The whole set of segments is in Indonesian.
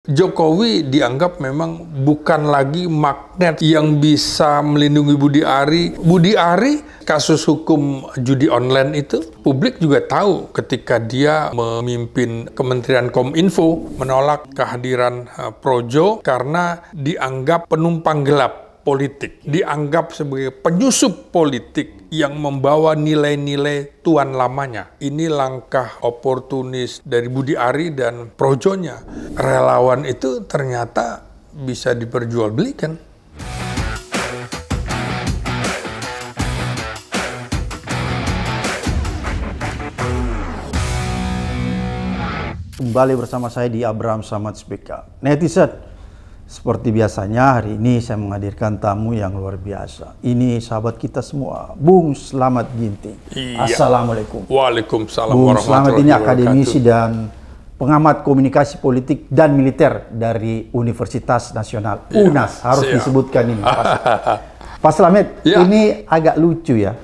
Jokowi dianggap memang bukan lagi magnet yang bisa melindungi Budi Ari. Budi Ari, kasus hukum judi online itu, publik juga tahu ketika dia memimpin Kementerian Kominfo menolak kehadiran Projo karena dianggap penumpang gelap politik, dianggap sebagai penyusup politik yang membawa nilai-nilai tuan lamanya. Ini langkah oportunis dari Budi Ari dan Projonya. Relawan itu ternyata bisa diperjualbelikan. Kembali bersama saya di Abraham Samad Speka. Netizen, seperti biasanya hari ini saya menghadirkan tamu yang luar biasa. Ini sahabat kita semua, Bung Slamet Ginting. Iya. Assalamualaikum. Waalaikumsalam Bung warahmatullahi Slamet ini wabarakatuh. akademisi dan pengamat komunikasi politik dan militer dari Universitas Nasional UNAS. Harus siap disebutkan ini. Pak Slamet, Ya. ini agak lucu ya.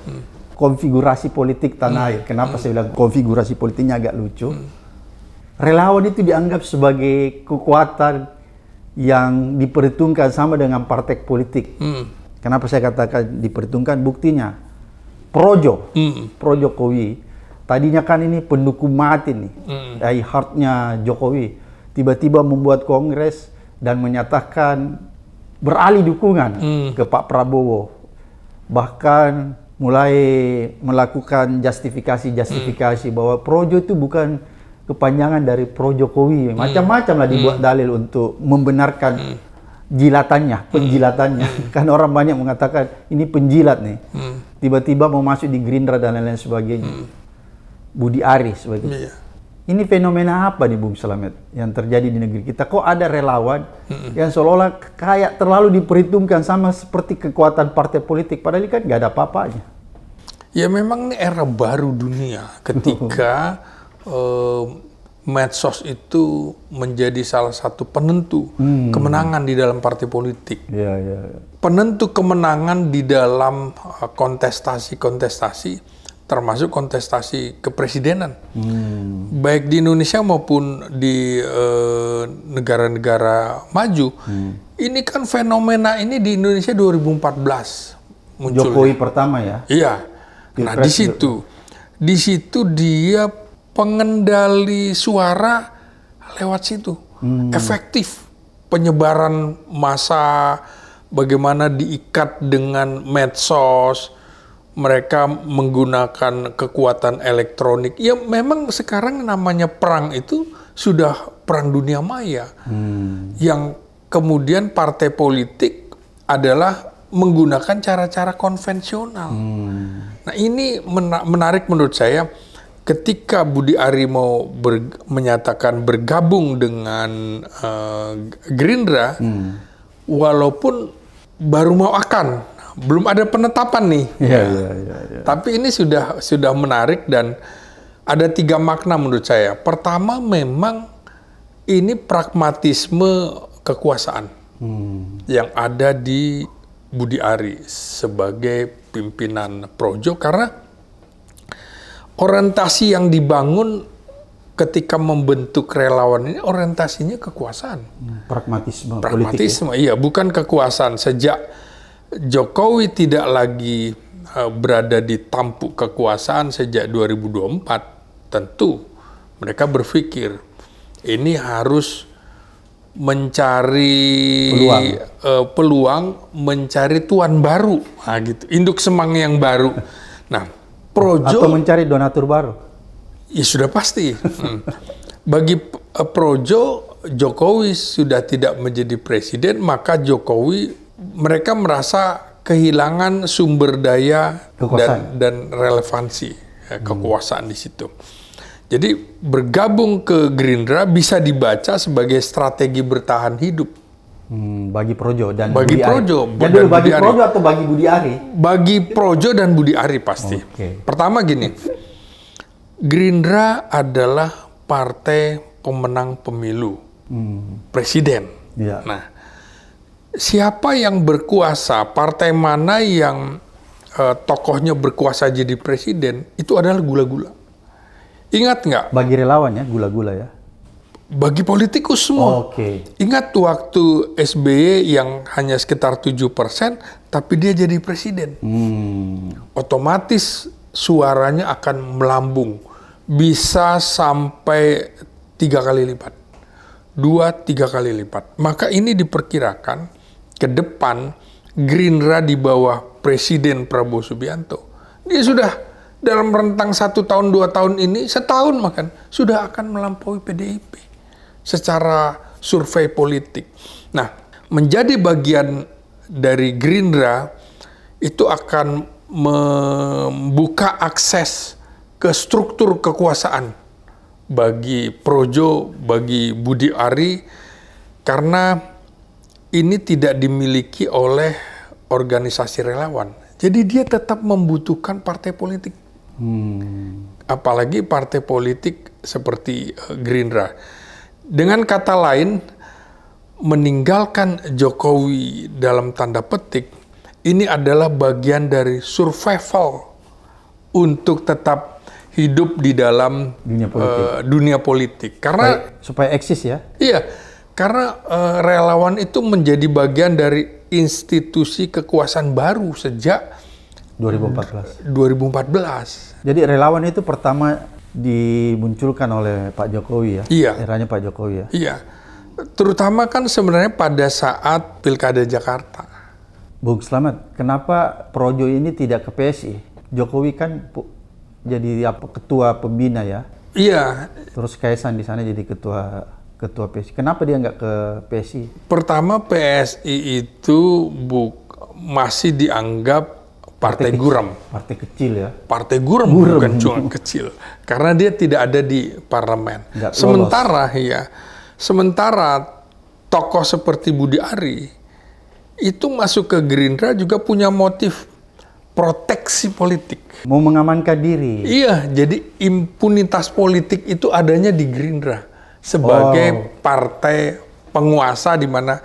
Konfigurasi politik tanah air. Kenapa saya bilang konfigurasi politiknya agak lucu? Relawan itu dianggap sebagai kekuatan yang diperhitungkan sama dengan partai politik. Kenapa saya katakan diperhitungkan? Buktinya Projo, Pro Jokowi, tadinya kan ini pendukung mati nih, dari heartnya Jokowi, tiba-tiba membuat kongres dan menyatakan beralih dukungan ke Pak Prabowo, bahkan mulai melakukan justifikasi bahwa Projo itu bukan kepanjangan dari Pro Jokowi. Macam-macam lah dibuat dalil untuk membenarkan penjilatannya. Kan orang banyak mengatakan ini penjilat nih. Tiba-tiba mau masuk di Gerindra dan lain-lain sebagainya. Budi Ari sebagainya. Ini fenomena apa nih Bung Slamet yang terjadi di negeri kita? Kok ada relawan yang seolah-olah kayak terlalu diperhitungkan sama seperti kekuatan partai politik, padahal ini kan nggak ada apa-apanya. Ya memang ini era baru dunia ketika medsos itu menjadi salah satu penentu kemenangan di dalam partai politik. Penentu kemenangan di dalam kontestasi-kontestasi, termasuk kontestasi kepresidenan. Baik di Indonesia maupun di negara-negara maju. Ini kan fenomena ini di Indonesia 2014 muncul. Jokowi pertama ya? Iya. Nah di situ dia pengendali suara lewat situ. Efektif. Penyebaran massa, bagaimana diikat dengan medsos, mereka menggunakan kekuatan elektronik. Ya memang sekarang namanya perang itu sudah perang dunia maya. Yang kemudian partai politik adalah menggunakan cara-cara konvensional. Nah ini menarik menurut saya. Ketika Budi Ari mau menyatakan bergabung dengan Gerindra, walaupun baru mau belum ada penetapan nih. Tapi ini sudah menarik dan ada 3 makna menurut saya. Pertama, memang ini pragmatisme kekuasaan yang ada di Budi Ari sebagai pimpinan Projo, karena orientasi yang dibangun ketika membentuk relawan ini orientasinya kekuasaan. Pragmatisme politik, iya, bukan kekuasaan. Sejak Jokowi tidak lagi berada di tampuk kekuasaan sejak 2024, tentu mereka berpikir ini harus mencari peluang, mencari tuan baru, nah, gitu, induk semang yang baru. Nah, Projo, atau mencari donatur baru? Ya sudah pasti. Bagi Projo, Jokowi sudah tidak menjadi presiden, maka mereka merasa kehilangan sumber daya dan relevansi kekuasaan di situ. Jadi bergabung ke Gerindra bisa dibaca sebagai strategi bertahan hidup. Bagi Projo dan bagi Budi Projo Ari. Dan bagi Projo atau bagi Budi Ari? Bagi Projo dan Budi Ari pasti. Pertama gini, Gerindra adalah partai pemenang pemilu presiden. Nah, siapa yang berkuasa, partai mana yang tokohnya berkuasa jadi presiden, itu adalah gula-gula. Ingat nggak? Bagi relawan ya, gula-gula ya? bagi politikus semua. Oke. Ingat waktu SBY yang hanya sekitar 7%, tapi dia jadi presiden. Otomatis suaranya akan melambung. Bisa sampai 3 kali lipat. 2-3 kali lipat. Maka ini diperkirakan ke depan Gerindra di bawah Presiden Prabowo Subianto. Dia sudah dalam rentang 1 tahun, 2 tahun ini, setahun bahkan, sudah akan melampaui PDIP secara survei politik. Nah, menjadi bagian dari Gerindra itu akan membuka akses ke struktur kekuasaan bagi Projo, bagi Budi Ari, karena ini tidak dimiliki oleh organisasi relawan. Jadi dia tetap membutuhkan partai politik. Apalagi partai politik seperti Gerindra. Dengan kata lain, meninggalkan Jokowi dalam tanda petik, ini adalah bagian dari survival untuk tetap hidup di dalam dunia politik. Karena supaya eksis ya? Iya, karena relawan itu menjadi bagian dari institusi kekuasaan baru sejak 2014. Jadi relawan itu pertama dimunculkan oleh Pak Jokowi ya? Iya. Eranya Pak Jokowi ya? Iya. Terutama kan sebenarnya pada saat Pilkada Jakarta. Bung Slamet, kenapa Projo ini tidak ke PSI? Jokowi kan jadi ketua pembina ya? Iya. Terus Kaisang di sana jadi ketua PSI. Kenapa dia nggak ke PSI? Pertama, PSI itu masih dianggap partai guram. Partai kecil ya? Partai guram. Bukan cuma kecil. Karena dia tidak ada di parlemen. Sementara tokoh seperti Budi Ari itu masuk ke Gerindra juga punya motif proteksi politik. Mau mengamankan diri. Iya, jadi impunitas politik itu adanya di Gerindra sebagai partai penguasa di mana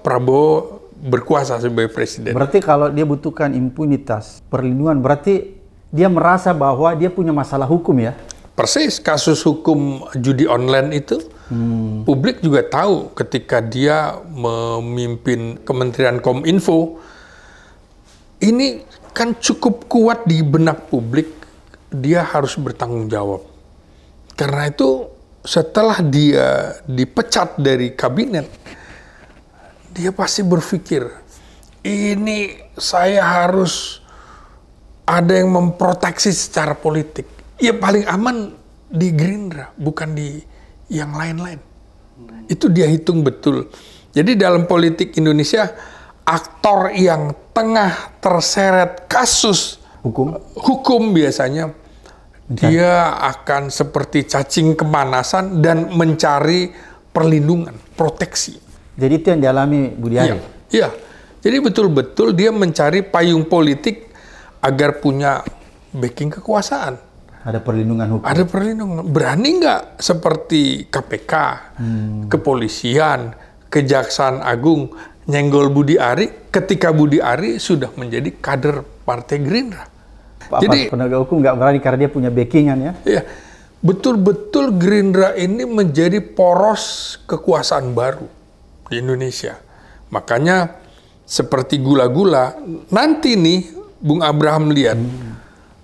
Prabowo berkuasa sebagai presiden. Berarti kalau dia butuhkan impunitas, perlindungan, berarti dia merasa bahwa dia punya masalah hukum ya? Persis, kasus hukum judi online itu, publik juga tahu ketika dia memimpin Kementerian Kominfo, ini kan cukup kuat di benak publik, dia harus bertanggung jawab. Karena itu setelah dia dipecat dari kabinet, dia pasti berpikir, ini saya harus ada yang memproteksi secara politik. Ya paling aman di Gerindra, bukan di yang lain-lain. Itu dia hitung betul. Jadi dalam politik Indonesia, aktor yang tengah terseret kasus hukum biasanya, dia akan seperti cacing kemanasan dan mencari perlindungan, proteksi. Jadi itu yang dialami Budi Ari? Iya. Jadi betul-betul dia mencari payung politik agar punya backing kekuasaan. Ada perlindungan hukum? Ada perlindungan. Berani nggak seperti KPK, kepolisian, Kejaksaan Agung nyenggol Budi Ari ketika Budi Ari sudah menjadi kader Partai Gerindra. Jadi penegak hukum nggak berani karena dia punya backingan ya? Iya. Betul-betul Gerindra ini menjadi poros kekuasaan baru di Indonesia. Makanya seperti gula-gula, nanti nih Bung Abraham lihat,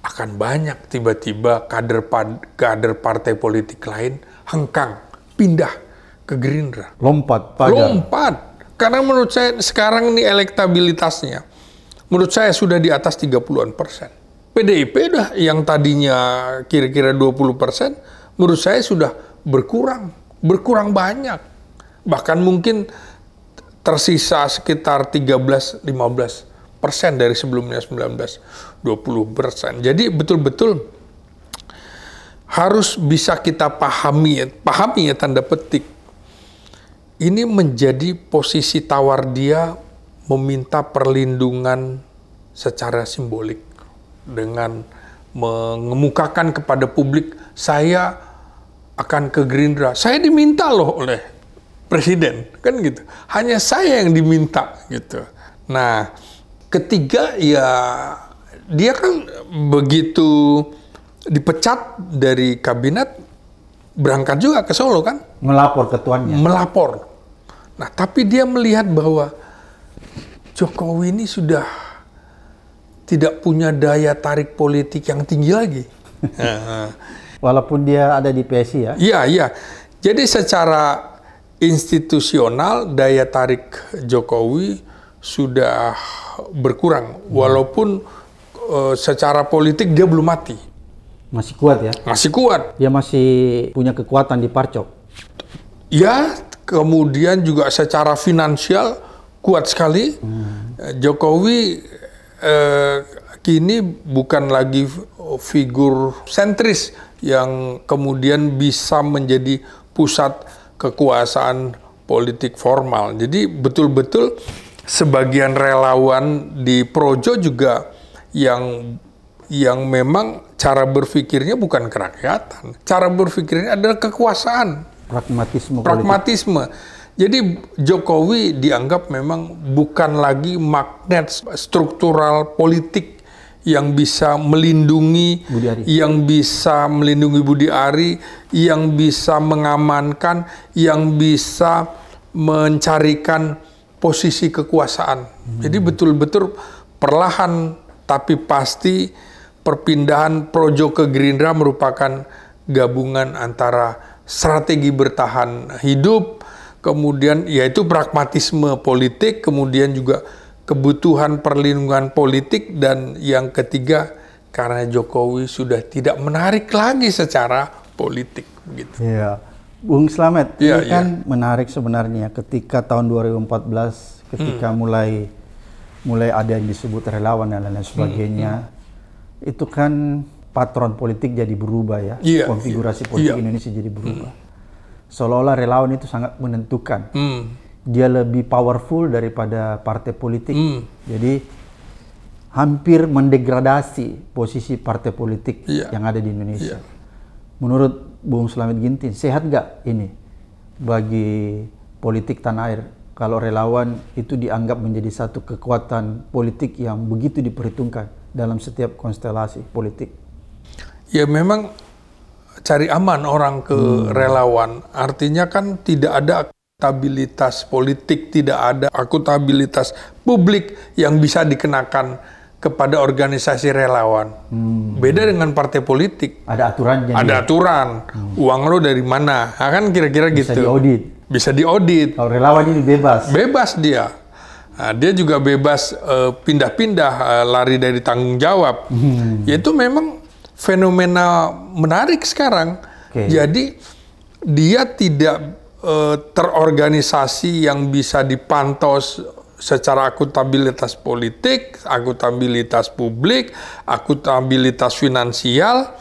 akan banyak tiba-tiba kader partai politik lain hengkang, pindah ke Gerindra. Lompat. Karena menurut saya sekarang ini elektabilitasnya, menurut saya sudah di atas 30%. PDIP dah yang tadinya kira-kira 20%, menurut saya sudah berkurang banyak. Bahkan mungkin tersisa sekitar 13-15% dari sebelumnya 19-20%. Jadi betul-betul harus bisa kita pahami ya tanda petik. Ini menjadi posisi tawar dia meminta perlindungan secara simbolik dengan mengemukakan kepada publik, saya akan ke Gerindra. Saya diminta loh oleh presiden, kan gitu. Hanya saya yang diminta gitu. Nah, ketiga ya dia kan begitu dipecat dari kabinet, berangkat juga ke Solo kan? Melapor ke tuannya. Melapor. Nah, tapi dia melihat bahwa Jokowi ini sudah tidak punya daya tarik politik yang tinggi lagi. Walaupun dia ada di PSI ya? Iya, iya. Jadi secara institusional daya tarik Jokowi sudah berkurang. Walaupun secara politik dia belum mati. Masih kuat ya? Masih kuat. Dia masih punya kekuatan di Parcok? Ya, kemudian juga secara finansial kuat sekali. Jokowi kini bukan lagi figur sentris yang kemudian bisa menjadi pusat kekuasaan politik formal. Jadi betul-betul sebagian relawan di Projo juga yang memang cara berpikirnya bukan kerakyatan. Cara berpikirnya adalah kekuasaan. Pragmatisme. Jadi Jokowi dianggap memang bukan lagi magnet struktural politik yang bisa melindungi, Budi Ari, yang bisa mengamankan, yang bisa mencarikan posisi kekuasaan. Jadi betul-betul perlahan tapi pasti perpindahan Projo ke Gerindra merupakan gabungan antara strategi bertahan hidup, kemudian yaitu pragmatisme politik, kemudian juga kebutuhan perlindungan politik, dan yang ketiga karena Jokowi sudah tidak menarik lagi secara politik begitu. Iya. Bung Slamet, ini kan menarik sebenarnya ketika tahun 2014 ketika mulai ada yang disebut relawan dan lain sebagainya. Itu kan patron politik jadi berubah ya. Konfigurasi politik Indonesia jadi berubah. Seolah-olah relawan itu sangat menentukan. Dia lebih powerful daripada partai politik. Jadi hampir mendegradasi posisi partai politik yang ada di Indonesia. Menurut Bung Slamet Ginting, sehat nggak ini bagi politik tanah air kalau relawan itu dianggap menjadi satu kekuatan politik yang begitu diperhitungkan dalam setiap konstelasi politik? Ya memang cari aman orang ke relawan. Artinya kan tidak ada akuntabilitas politik, tidak ada akuntabilitas publik yang bisa dikenakan kepada organisasi relawan. Beda dengan partai politik. Ada aturannya. Ada aturan. Uang lo dari mana? Nah, kan kira-kira gitu. Bisa diaudit. Bisa diaudit. Kalau relawan ini bebas. Bebas dia. Nah, dia juga bebas pindah-pindah, lari dari tanggung jawab. Itu memang fenomena menarik sekarang. Jadi dia tidak terorganisasi yang bisa dipantau secara akuntabilitas politik, akuntabilitas publik, akuntabilitas finansial,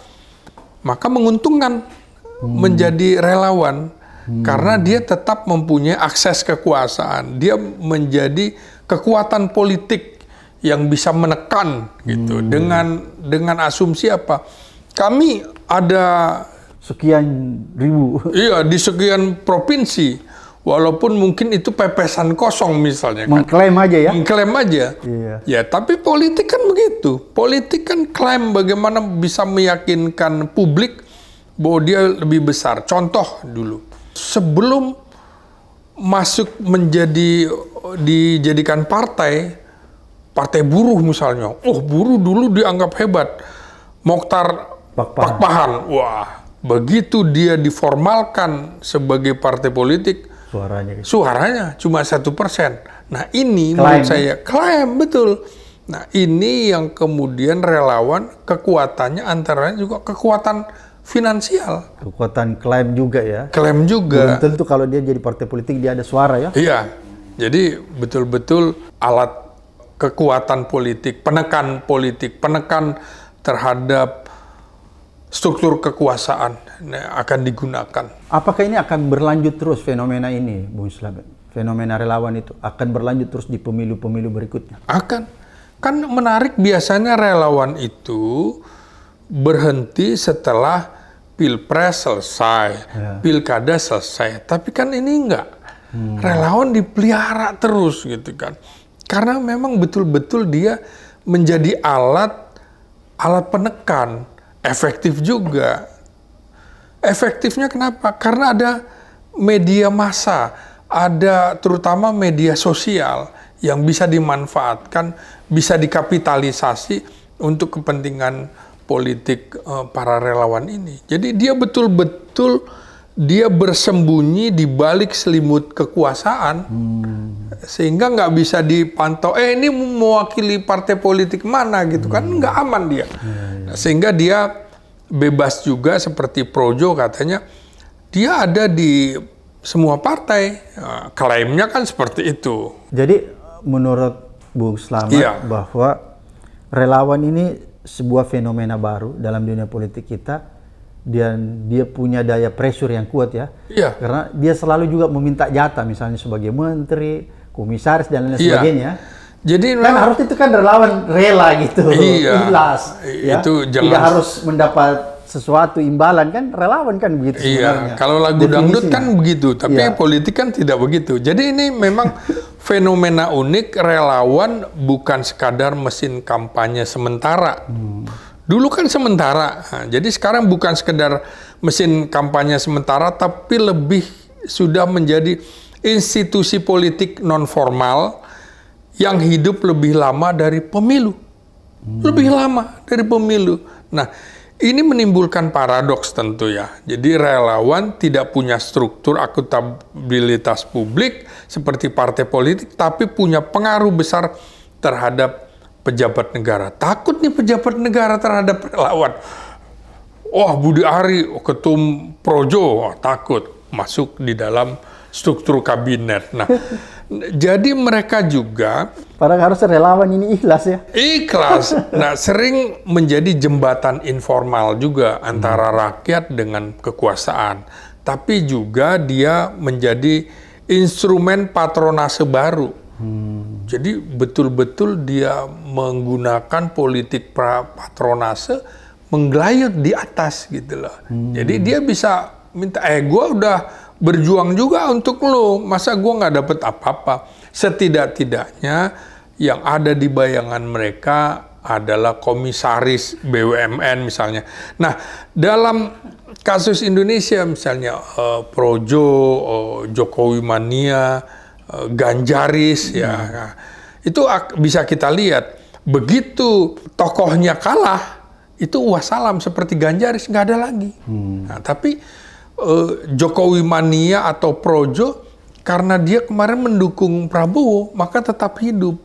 maka menguntungkan menjadi relawan. Karena dia tetap mempunyai akses kekuasaan, dia menjadi kekuatan politik yang bisa menekan gitu. Dengan asumsi apa? Kami ada sekian ribu. Iya, di sekian provinsi. Walaupun mungkin itu pepesan kosong misalnya. Mengklaim aja ya? Mengklaim aja. Iya. Ya, tapi politik kan begitu. Politik kan klaim bagaimana bisa meyakinkan publik bahwa dia lebih besar. Contoh dulu. Sebelum masuk dijadikan partai buruh misalnya. Oh, buruh dulu dianggap hebat. Mokhtar Pakpahan. Wah, begitu dia diformalkan sebagai partai politik, suaranya cuma 1%. Nah, ini menurut saya klaim betul. Nah, ini yang kemudian relawan kekuatannya antaranya juga kekuatan finansial. Kekuatan klaim juga ya? Klaim juga. Belum tentu kalau dia jadi partai politik dia ada suara ya? Iya. Jadi betul-betul alat kekuatan politik, penekan terhadap struktur kekuasaan akan digunakan. Apakah ini akan berlanjut terus fenomena ini, Bung Slamet? Fenomena relawan itu akan berlanjut terus di pemilu-pemilu berikutnya? Akan. Kan menarik biasanya relawan itu berhenti setelah pilpres selesai, pilkada selesai. Tapi kan ini enggak. Relawan dipelihara terus gitu kan. Karena memang betul-betul dia menjadi alat penekan. Efektif juga. Efektifnya kenapa? Karena ada media massa, ada terutama media sosial yang bisa dimanfaatkan, bisa dikapitalisasi untuk kepentingan politik para relawan ini. Jadi dia betul-betul dia bersembunyi di balik selimut kekuasaan, sehingga nggak bisa dipantau. Ini mewakili partai politik mana gitu kan, nggak aman dia. Sehingga dia bebas juga seperti Projo katanya, dia ada di semua partai. Klaimnya kan seperti itu. Jadi menurut Bung Slamet bahwa relawan ini sebuah fenomena baru dalam dunia politik kita. Dan dia punya daya pressure yang kuat ya, karena dia selalu juga meminta jatah, misalnya sebagai menteri, komisaris dan lain sebagainya. Jadi kan harus itu kan relawan rela gitu, ikhlas, ya. Itu jelas. Tidak harus mendapat sesuatu imbalan kan, relawan kan begitu sebenarnya. Kalau lagu dangdut kan begitu, tapi politik kan tidak begitu. Jadi ini memang fenomena unik, relawan bukan sekadar mesin kampanye sementara. Dulu kan sementara, jadi sekarang bukan sekedar mesin kampanye sementara, tapi lebih sudah menjadi institusi politik non-formal yang hidup lebih lama dari pemilu. Lebih lama dari pemilu. Nah, ini menimbulkan paradoks tentu ya. Jadi relawan tidak punya struktur akuntabilitas publik seperti partai politik, tapi punya pengaruh besar terhadap pejabat negara. Takut nih pejabat negara terhadap relawan. Budi Ari, ketum Projo, takut masuk di dalam struktur kabinet. Nah, jadi mereka juga... Padahal harus relawan ini ikhlas ya? Ikhlas. Nah, sering menjadi jembatan informal juga antara rakyat dengan kekuasaan. Tapi juga dia menjadi instrumen patronase baru. Jadi betul-betul dia menggunakan politik patronase menggelayut di atas gitu loh. Jadi dia bisa minta, gue udah berjuang juga untuk lo, masa gue nggak dapet apa-apa. Setidak-tidaknya yang ada di bayangan mereka adalah komisaris BUMN misalnya. Nah, dalam kasus Indonesia misalnya Projo, Jokowi Mania, Ganjaris ya, itu bisa kita lihat begitu tokohnya kalah itu wassalam seperti Ganjaris nggak ada lagi. Nah, tapi Jokowi Mania atau Projo karena dia kemarin mendukung Prabowo maka tetap hidup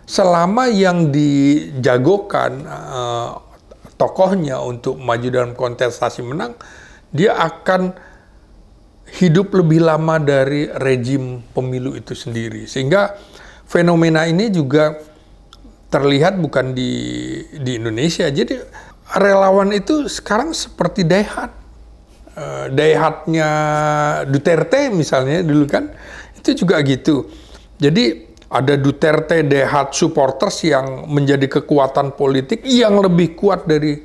selama yang dijagokan tokohnya untuk maju dalam kontestasi menang, dia akan hidup lebih lama dari rejim pemilu itu sendiri. Sehingga fenomena ini juga terlihat bukan di Indonesia. Jadi relawan itu sekarang seperti daihat. Daihatnya Duterte misalnya dulu kan, itu juga gitu. Jadi ada Duterte daihat supporters yang menjadi kekuatan politik yang lebih kuat dari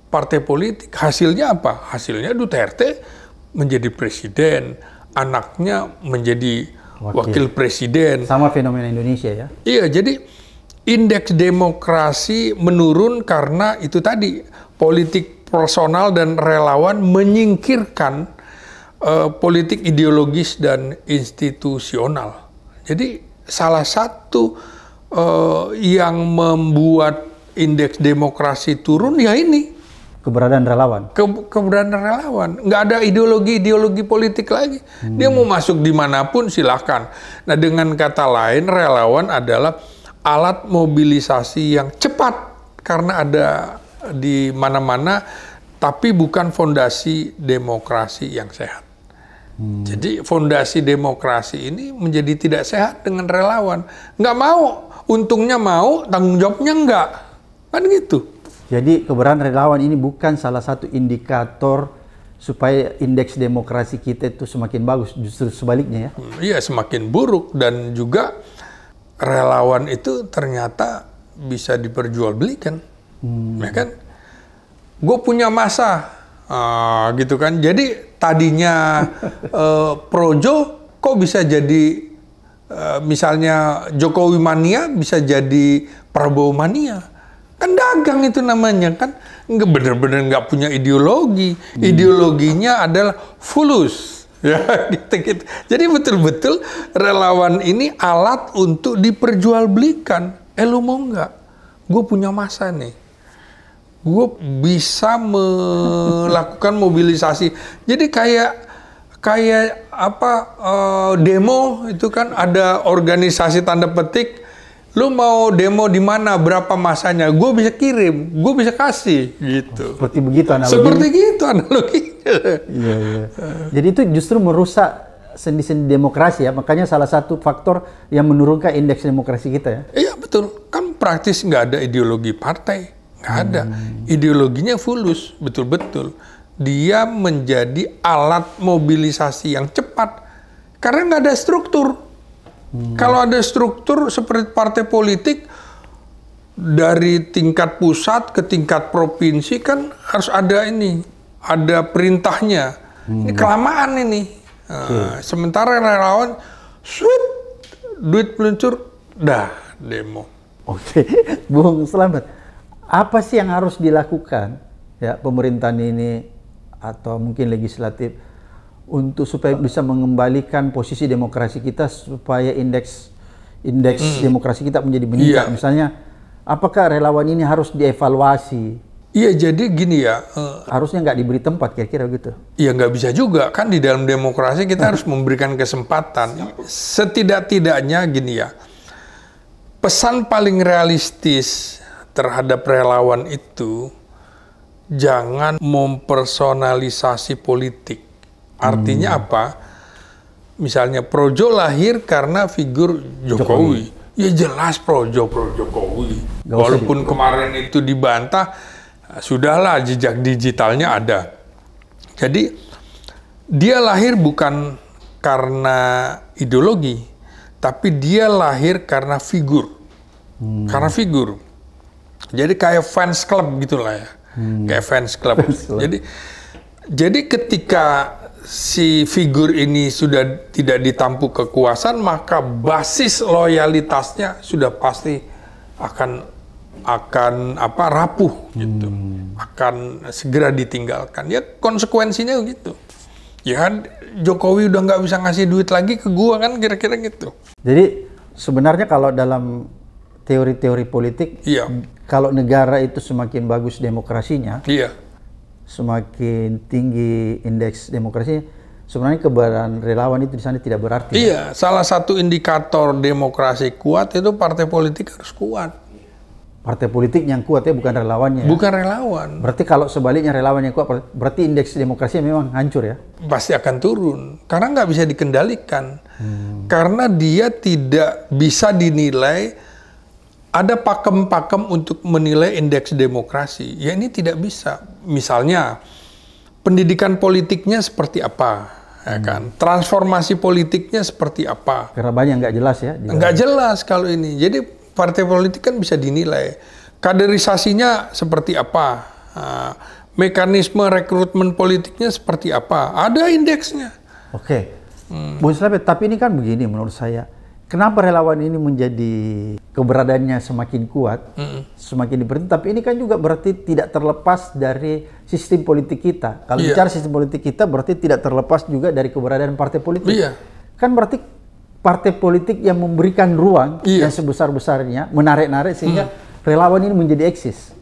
partai politik. Hasilnya apa? Hasilnya Duterte menjadi presiden, anaknya menjadi wakil presiden. Sama fenomena Indonesia ya? Iya, jadi indeks demokrasi menurun karena itu tadi, politik personal dan relawan menyingkirkan politik ideologis dan institusional. Jadi salah satu yang membuat indeks demokrasi turun ya ini. Keberadaan relawan. Keberadaan relawan. Nggak ada ideologi politik lagi. Dia mau masuk dimanapun silahkan. Nah, dengan kata lain, relawan adalah alat mobilisasi yang cepat. Karena ada di mana-mana, tapi bukan fondasi demokrasi yang sehat. Jadi fondasi demokrasi ini menjadi tidak sehat dengan relawan. Nggak mau, untungnya mau, tanggung jawabnya nggak. Kan gitu. Jadi keberadaan relawan ini bukan salah satu indikator supaya indeks demokrasi kita itu semakin bagus, justru sebaliknya ya? Iya, semakin buruk. Dan juga relawan itu ternyata bisa diperjualbelikan. Ya kan? Gue punya masa, gitu kan. Jadi tadinya Projo kok bisa jadi, misalnya Jokowi Mania bisa jadi Prabowo Mania. Kan dagang itu namanya kan, nggak bener-bener nggak punya ideologi. Ideologinya adalah fulus. Ya, gitu. Jadi betul-betul relawan ini alat untuk diperjualbelikan. Lu mau nggak? Gue punya massa nih. Gue bisa melakukan mobilisasi. Jadi kayak demo itu kan ada organisasi tanda petik. Lu mau demo di mana, berapa masanya, gue bisa kirim, gue bisa kasih, gitu. Seperti begitu analoginya. Seperti gitu analoginya. Iya, iya. Jadi itu justru merusak sendi-sendi demokrasi ya, makanya salah satu faktor yang menurunkan indeks demokrasi kita ya. Iya betul, kan praktis nggak ada ideologi partai, nggak ada. Ideologinya fulus, betul-betul. Dia menjadi alat mobilisasi yang cepat, karena nggak ada struktur. Kalau ada struktur seperti partai politik, dari tingkat pusat ke tingkat provinsi kan harus ada ada perintahnya. Ini kelamaan ini. Sementara relawan, duit peluncur, dah demo. Oke, Bung Slamet, apa sih yang harus dilakukan ya pemerintahan ini atau mungkin legislatif untuk supaya bisa mengembalikan posisi demokrasi kita, supaya indeks demokrasi kita menjadi meningkat? Misalnya, apakah relawan ini harus dievaluasi? Iya, jadi gini ya. Harusnya nggak diberi tempat, kira-kira gitu. Iya, nggak bisa juga. Kan di dalam demokrasi kita harus memberikan kesempatan. Setidak-tidaknya gini ya. Pesan paling realistis terhadap relawan itu, jangan mempersonalisasi politik. Artinya apa? Misalnya Projo lahir karena figur Jokowi. Ya jelas Projo Jokowi. Walaupun kemarin itu dibantah, sudahlah jejak digitalnya ada. Jadi dia lahir bukan karena ideologi, tapi dia lahir karena figur. Karena figur. Jadi kayak fans club gitulah ya. Kayak fans club. Jadi ketika si figur ini sudah tidak ditampuk kekuasaan, maka basis loyalitasnya sudah pasti akan rapuh gitu. Akan segera ditinggalkan. Ya konsekuensinya gitu. Ya kan Jokowi udah nggak bisa ngasih duit lagi ke gua kan, kira-kira gitu. Jadi sebenarnya kalau dalam teori-teori politik, kalau negara itu semakin bagus demokrasinya, semakin tinggi indeks demokrasi, sebenarnya keberadaan relawan itu di sana tidak berarti. Iya, salah satu indikator demokrasi kuat itu partai politik harus kuat. Partai politik yang kuat ya, bukan relawannya. Bukan relawan. Berarti kalau sebaliknya relawan yang kuat, berarti indeks demokrasi memang hancur ya? Pasti akan turun, karena nggak bisa dikendalikan. Karena dia tidak bisa dinilai. Ada pakem-pakem untuk menilai indeks demokrasi. Ya ini tidak bisa. Misalnya, pendidikan politiknya seperti apa, ya kan? Transformasi politiknya seperti apa? Karena banyak nggak jelas ya. Nggak jelas kalau ini. Jadi partai politik kan bisa dinilai. Kaderisasinya seperti apa? Mekanisme rekrutmen politiknya seperti apa? Ada indeksnya. Oke. Bung Slamet, tapi ini kan begini menurut saya. Kenapa relawan ini menjadi keberadaannya semakin kuat, semakin diperhitungkan, tapi ini kan juga berarti tidak terlepas dari sistem politik kita. Kalau bicara sistem politik kita, berarti tidak terlepas juga dari keberadaan partai politik. Kan berarti partai politik yang memberikan ruang yang sebesar-besarnya, menarik-narik sehingga relawan ini menjadi eksis.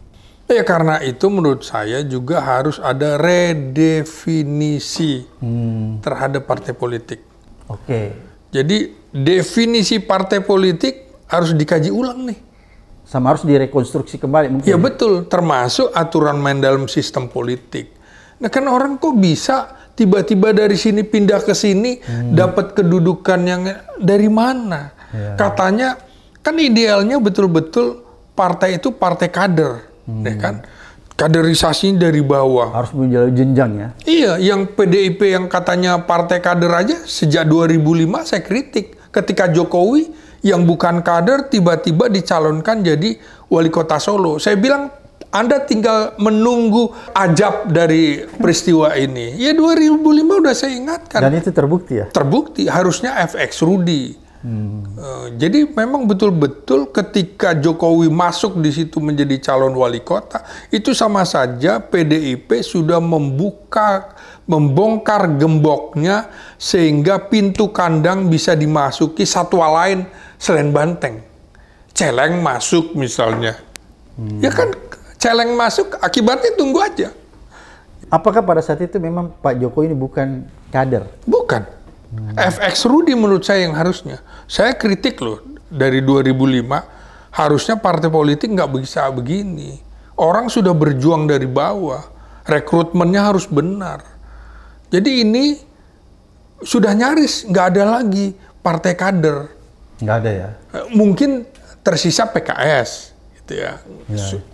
Ya karena itu menurut saya juga harus ada redefinisi terhadap partai politik. Oke. Jadi definisi partai politik harus dikaji ulang nih. Sama harus direkonstruksi kembali mungkin. Ya betul, termasuk aturan main dalam sistem politik. Nah kan orang kok bisa tiba-tiba dari sini pindah ke sini dapat kedudukan yang dari mana? Katanya kan idealnya betul-betul partai itu partai kader, ya kan? Kaderisasinya dari bawah. Harus menjalani jenjang ya? Iya, yang PDIP yang katanya partai kader aja sejak 2005 saya kritik. Ketika Jokowi yang bukan kader tiba-tiba dicalonkan jadi wali kota Solo. Saya bilang, Anda tinggal menunggu ajab dari peristiwa ini. Ya 2005 udah saya ingatkan. Dan itu terbukti ya? Terbukti, harusnya FX Rudy Jadi memang betul-betul ketika Jokowi masuk di situ menjadi calon wali kota, itu sama saja PDIP sudah membongkar gemboknya sehingga pintu kandang bisa dimasuki satwa lain selain banteng. Celeng masuk misalnya. Ya kan, celeng masuk, akibatnya tunggu aja. Apakah pada saat itu memang Pak Jokowi ini bukan kader? Bukan. FX Rudy menurut saya yang harusnya. Saya kritik loh, dari 2005, harusnya partai politik nggak bisa begini. Orang sudah berjuang dari bawah, rekrutmennya harus benar. Jadi ini sudah nyaris nggak ada lagi partai kader. Nggak ada ya? Mungkin tersisa PKS, gitu ya.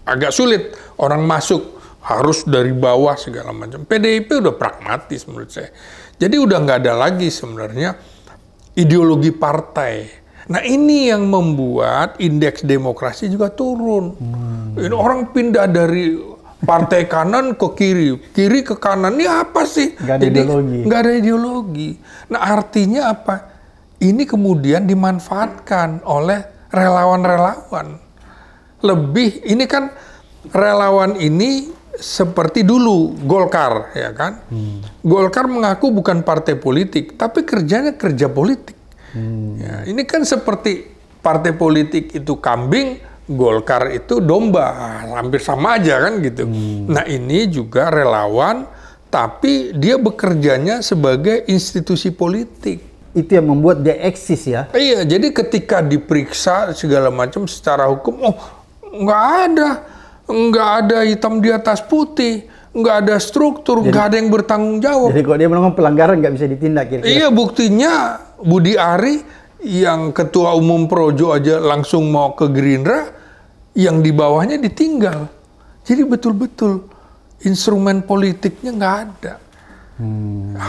Agak sulit orang masuk, harus dari bawah segala macam. PDIP udah pragmatis menurut saya. Jadi udah nggak ada lagi sebenarnya ideologi partai. Nah ini yang membuat indeks demokrasi juga turun. Ini orang pindah dari partai kanan ke kiri, kiri ke kanan. Ini apa sih? Nggak ada ideologi. Nggak ada ideologi. Nah artinya apa? Ini kemudian dimanfaatkan oleh relawan-relawan. Ini kan relawan ini seperti dulu Golkar, ya kan? Golkar mengaku bukan partai politik, tapi kerjanya kerja politik. Ya, ini kan seperti partai politik itu kambing, Golkar itu domba, hampir sama aja kan gitu. Nah ini juga relawan, tapi dia bekerjanya sebagai institusi politik. Itu yang membuat dia eksis ya? Iya, jadi ketika diperiksa segala macam secara hukum, oh nggak ada hitam di atas putih, nggak ada struktur, nggak ada yang bertanggung jawab. Jadi kalau dia melakukan pelanggaran nggak bisa ditindak kira-kira? Iya, buktinya Budi Ari yang ketua umum Projo aja langsung mau ke Gerindra, yang di bawahnya ditinggal. Jadi betul-betul instrumen politiknya nggak ada.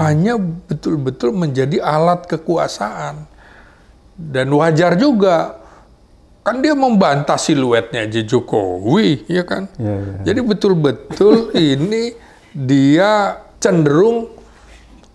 Hanya betul-betul menjadi alat kekuasaan. Dan wajar juga. Kan dia membantah siluetnya aja Jokowi, ya kan? Jadi betul-betul ini dia cenderung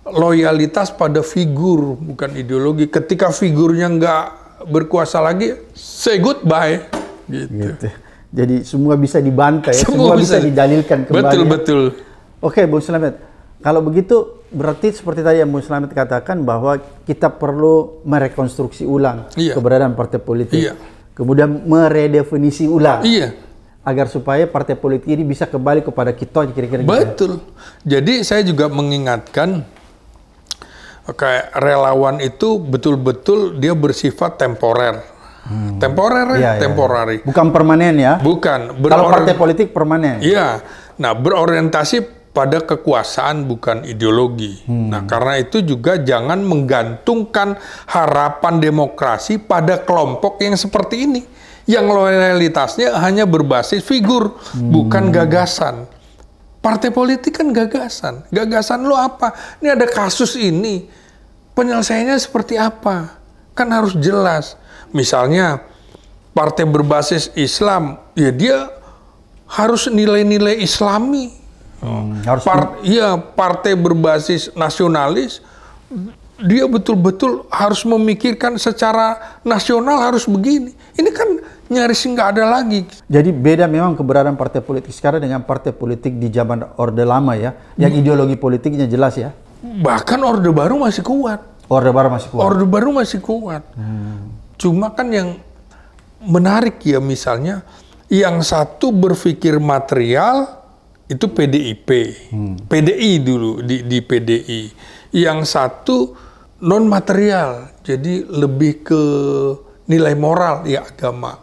loyalitas pada figur, bukan ideologi. Ketika figurnya nggak berkuasa lagi, say goodbye. Gitu. Jadi semua bisa dibantah ya, semua bisa didalilkan kembali. Betul. Oke, Bung Slamet. Kalau begitu, berarti seperti tadi yang Bung Slamet katakan bahwa kita perlu merekonstruksi ulang keberadaan partai politik. Kemudian meredefinisi ulang. Agar supaya partai politik ini bisa kembali kepada kita kira-kira. Betul. Jadi saya juga mengingatkan kayak relawan itu betul-betul dia bersifat temporer. Temporari. Bukan permanen ya? Bukan. Kalau partai politik permanen. Iya. Nah, berorientasi pada kekuasaan bukan ideologi. Nah, karena itu juga jangan menggantungkan harapan demokrasi pada kelompok yang seperti ini. Yang loyalitasnya hanya berbasis figur, bukan gagasan. Partai politik kan gagasan. Gagasan lo apa? Ini ada kasus ini. Penyelesaiannya seperti apa? Kan harus jelas. Misalnya, partai berbasis Islam, ya dia harus nilai-nilai Islami. Partai berbasis nasionalis, dia betul-betul harus memikirkan secara nasional harus begini. Ini kan nyaris nggak ada lagi. Jadi beda memang keberadaan partai politik sekarang dengan partai politik di zaman Orde Lama ya, yang ideologi politiknya jelas ya. Bahkan Orde Baru masih kuat. Orde Baru masih kuat. Cuma kan yang menarik ya misalnya, yang satu berpikir material, itu PDIP, PDI dulu di PDI. Yang satu non material, jadi lebih ke nilai moral ya agama.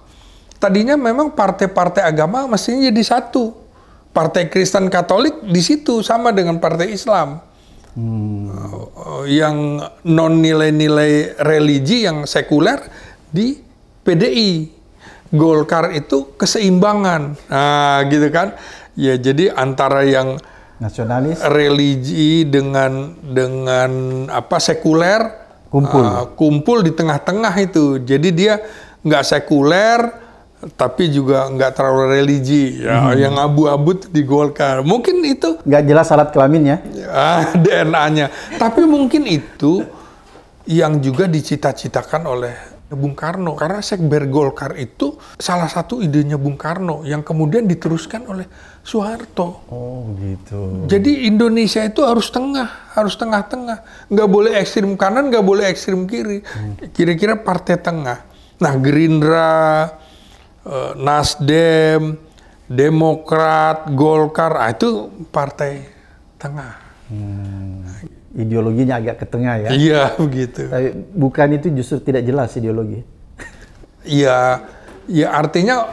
Tadinya memang partai-partai agama mestinya jadi satu. Partai Kristen Katolik di situ sama dengan partai Islam. Yang non nilai-nilai religi yang sekuler di PDI. Golkar itu keseimbangan, nah gitu kan? Ya jadi antara yang nasionalis, religi dengan apa sekuler kumpul di tengah-tengah itu. Jadi dia nggak sekuler tapi juga nggak terlalu religi. Ya, yang abu-abu di Golkar. Mungkin itu nggak jelas alat kelaminnya. DNA-nya. Tapi mungkin itu yang juga dicita-citakan oleh Bung Karno. Karena Sekber Golkar itu salah satu idenya Bung Karno yang kemudian diteruskan oleh Soeharto. Oh gitu. Jadi Indonesia itu harus tengah-tengah. Nggak boleh ekstrim kanan, nggak boleh ekstrim kiri. Kira-kira partai tengah. Nah, Gerindra, Nasdem, Demokrat, Golkar, itu partai tengah. Ideologinya agak ke tengah ya. Iya, begitu. Tapi bukan itu justru tidak jelas ideologi. Iya, ya artinya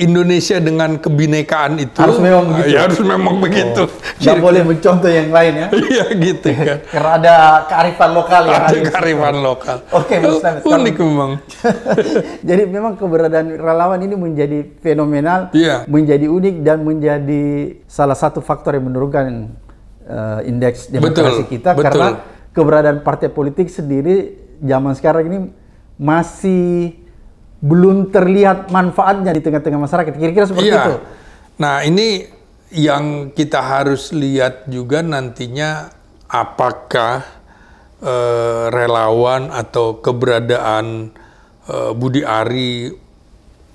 Indonesia dengan kebinekaan itu Harus memang begitu. Ya harus memang begitu. Nggak boleh mencontoh yang lain ya. Iya gitu kan. Karena ada kearifan lokal ya. Ada kearifan lokal. Oke, Mas Slamet. Unik memang. Jadi memang keberadaan relawan ini menjadi fenomenal, Iya. menjadi unik dan menjadi salah satu faktor yang menurunkan indeks demokrasi kita betul. karena keberadaan partai politik sendiri zaman sekarang ini masih belum terlihat manfaatnya di tengah-tengah masyarakat. Kira-kira seperti Iya. itu. Nah, ini yang kita harus lihat juga nantinya apakah relawan atau keberadaan Budi Ari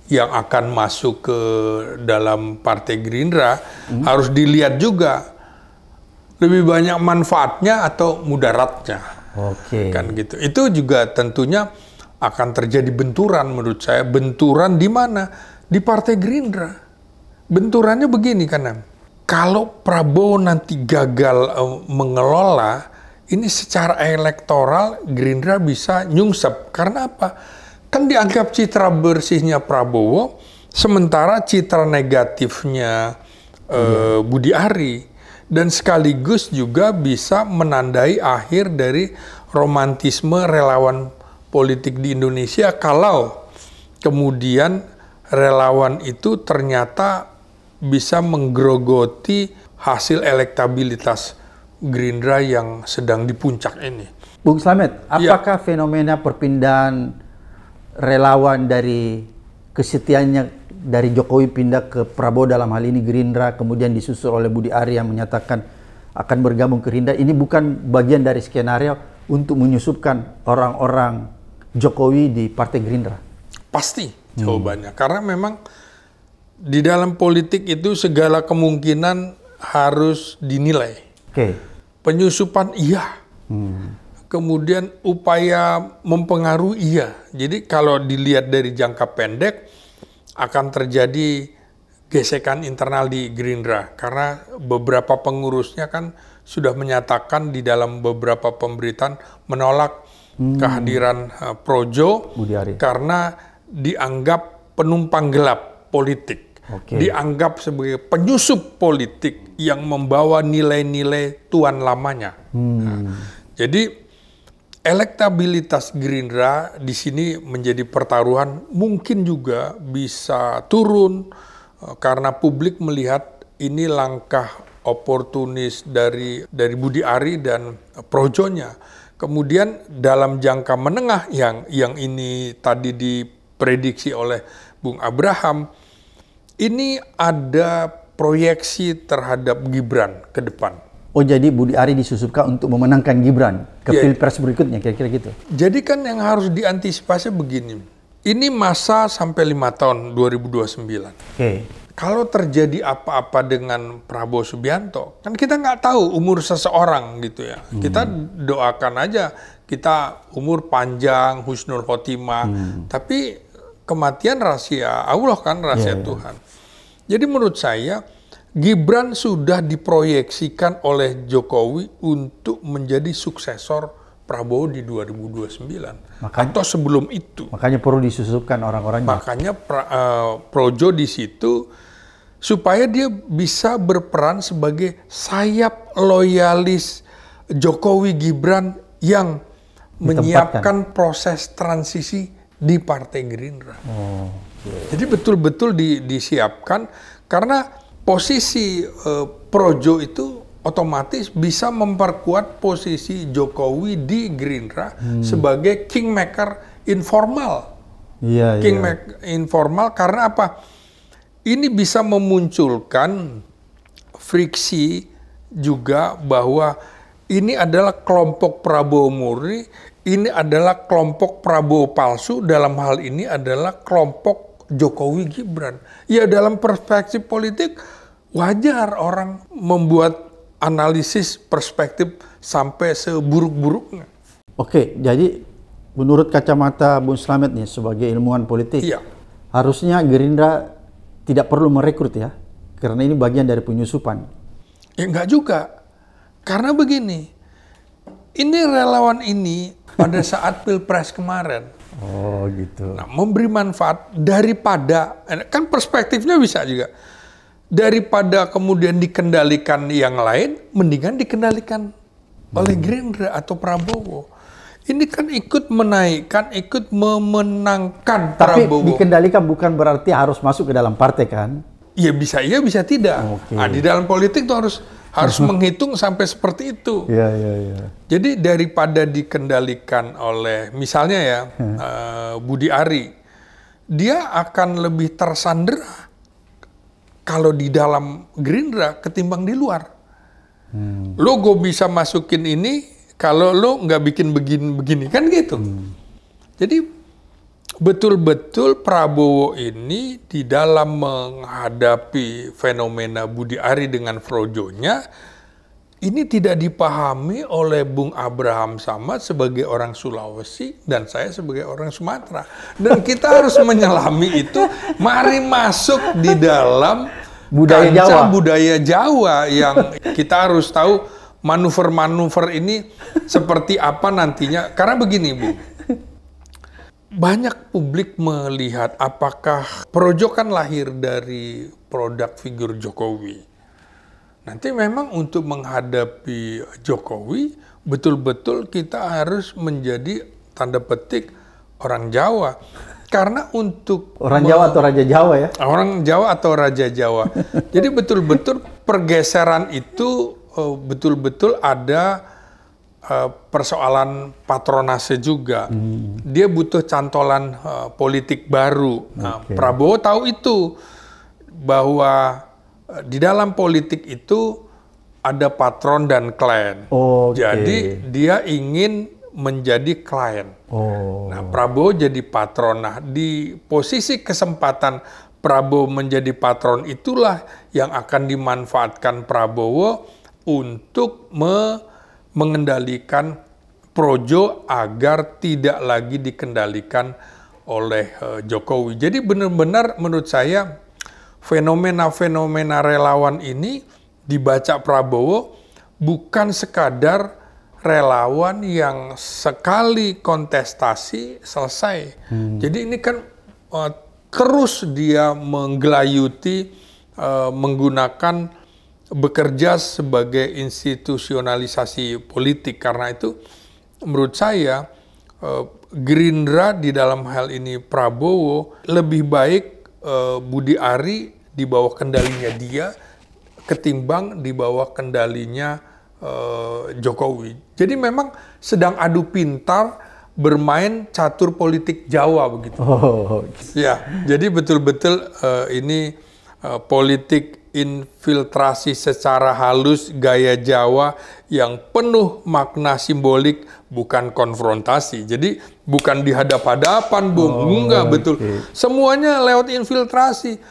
yang akan masuk ke dalam Partai Gerindra harus dilihat juga lebih banyak manfaatnya atau mudaratnya. Oke. Kan gitu. Itu juga tentunya akan terjadi benturan menurut saya. Benturan di mana? Di Partai Gerindra. Benturannya begini karena kalau Prabowo nanti gagal mengelola, ini secara elektoral Gerindra bisa nyungsep. Karena apa? Kan dianggap citra bersihnya Prabowo, sementara citra negatifnya Budi Ari. Dan sekaligus juga bisa menandai akhir dari romantisme relawan politik di Indonesia kalau kemudian relawan itu ternyata bisa menggerogoti hasil elektabilitas Gerindra yang sedang di puncak ini. Bung Slamet, apakah fenomena perpindahan relawan dari kesetiaannya dari Jokowi pindah ke Prabowo dalam hal ini Gerindra, kemudian disusul oleh Budi Ari yang menyatakan akan bergabung ke Gerindra, ini bukan bagian dari skenario untuk menyusupkan orang-orang Jokowi di Partai Gerindra? Pasti jawabannya, karena memang di dalam politik itu segala kemungkinan harus dinilai. Oke. Penyusupan iya, kemudian upaya mempengaruhi iya. Jadi kalau dilihat dari jangka pendek, akan terjadi gesekan internal di Gerindra karena beberapa pengurusnya kan sudah menyatakan di dalam beberapa pemberitaan menolak kehadiran Projo Budi Ari. karena dianggap penumpang gelap politik, dianggap sebagai penyusup politik yang membawa nilai-nilai tuan lamanya. Nah, jadi elektabilitas Gerindra di sini menjadi pertaruhan, mungkin juga bisa turun karena publik melihat ini langkah oportunis dari Budi Ari dan Projonya. Kemudian dalam jangka menengah yang ini tadi diprediksi oleh Bung Abraham, ini ada proyeksi terhadap Gibran ke depan. Oh, jadi Budi Ari disusupkan untuk memenangkan Gibran ke Pilpres berikutnya, kira-kira gitu? Jadi kan yang harus diantisipasi begini, ini masa sampai 5 tahun 2029. Oke. Kalau terjadi apa-apa dengan Prabowo Subianto, kan kita nggak tahu umur seseorang gitu ya. Kita doakan aja, kita umur panjang, husnul khotimah, tapi kematian rahasia Allah kan, rahasia Tuhan. Jadi menurut saya, Gibran sudah diproyeksikan oleh Jokowi untuk menjadi suksesor Prabowo di 2029. Atau sebelum itu. Makanya perlu disusupkan orang-orangnya. Makanya Projo di situ supaya dia bisa berperan sebagai sayap loyalis Jokowi Gibran yang menyiapkan proses transisi di Partai Gerindra. Jadi betul-betul disiapkan karena posisi Projo itu otomatis bisa memperkuat posisi Jokowi di Gerindra sebagai kingmaker informal. Kingmaker informal karena apa? Ini bisa memunculkan friksi juga bahwa ini adalah kelompok Prabowo murni ini adalah kelompok Prabowo palsu, dalam hal ini adalah kelompok Jokowi Gibran. Ya dalam perspektif politik wajar orang membuat analisis perspektif sampai seburuk-buruknya. Oke, jadi menurut kacamata Bung Slamet nih sebagai ilmuwan politik, Iya. harusnya Gerindra tidak perlu merekrut ya, karena ini bagian dari penyusupan. Ya enggak juga. Karena begini, ini relawan ini pada saat Pilpres kemarin, Oh gitu. nah, memberi manfaat daripada, kan perspektifnya bisa juga, daripada kemudian dikendalikan yang lain, mendingan dikendalikan oleh Gerindra atau Prabowo. Ini kan ikut menaikkan, ikut memenangkan Tapi Prabowo. dikendalikan bukan berarti harus masuk ke dalam partai kan? Ya bisa iya, bisa tidak. Oke. Nah, di dalam politik tuh harus menghitung sampai seperti itu. Iya, iya, iya. Jadi daripada dikendalikan oleh misalnya ya Budi Ari, dia akan lebih tersandera kalau di dalam Gerindra ketimbang di luar. Lo gue bisa masukin ini kalau lo nggak bikin begini kan gitu. Jadi betul-betul Prabowo ini di dalam menghadapi fenomena Budi Ari dengan Frojonya, ini tidak dipahami oleh Bung Abraham Samad sebagai orang Sulawesi dan saya sebagai orang Sumatera. Dan kita harus menyelami itu, mari masuk di dalam Budaya kancah Jawa. budaya Jawa yang kita harus tahu manuver-manuver ini seperti apa nantinya. Karena begini, Bu. Banyak publik melihat apakah Projo kan lahir dari produk figur Jokowi. Nanti memang untuk menghadapi Jokowi, betul-betul kita harus menjadi tanda petik orang Jawa. Karena untuk Orang Jawa atau Raja Jawa ya? orang Jawa atau Raja Jawa. Jadi betul-betul pergeseran itu betul-betul ada persoalan patronase juga. Dia butuh cantolan politik baru. Nah, Prabowo tahu itu bahwa di dalam politik itu ada patron dan klien. Oke. Jadi dia ingin menjadi klien. Oh. Nah, Prabowo jadi patron. Nah, di posisi kesempatan Prabowo menjadi patron itulah yang akan dimanfaatkan Prabowo untuk mengendalikan Projo agar tidak lagi dikendalikan oleh Jokowi. Jadi benar-benar menurut saya fenomena-fenomena relawan ini dibaca Prabowo bukan sekadar relawan yang sekali kontestasi selesai. Jadi ini kan terus dia menggelayuti menggunakan bekerja sebagai institusionalisasi politik. Karena itu menurut saya Gerindra di dalam hal ini Prabowo lebih baik Budi Ari di bawah kendalinya dia ketimbang di bawah kendalinya Jokowi. Jadi memang sedang adu pintar bermain catur politik Jawa begitu. Oh. Ya, jadi betul-betul ini politik infiltrasi secara halus gaya Jawa yang penuh makna simbolik, bukan konfrontasi. Jadi bukan dihadap-hadapan, Bung. Enggak, betul. Semuanya lewat infiltrasi.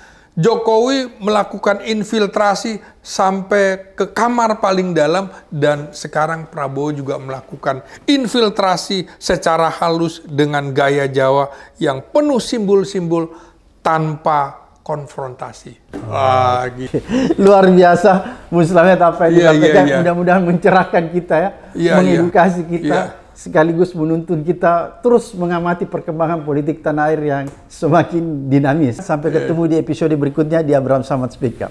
Jokowi melakukan infiltrasi sampai ke kamar paling dalam dan sekarang Prabowo juga melakukan infiltrasi secara halus dengan gaya Jawa yang penuh simbol-simbol tanpa konfrontasi. Gitu. Luar biasa, Bung Slamet apa yang disampaikan. Iya. Mudah-mudahan mencerahkan kita ya, Iya, mengedukasi kita, iya. sekaligus menuntun kita terus mengamati perkembangan politik tanah air yang semakin dinamis. Sampai ketemu di episode berikutnya di Abraham Samad Speak Up.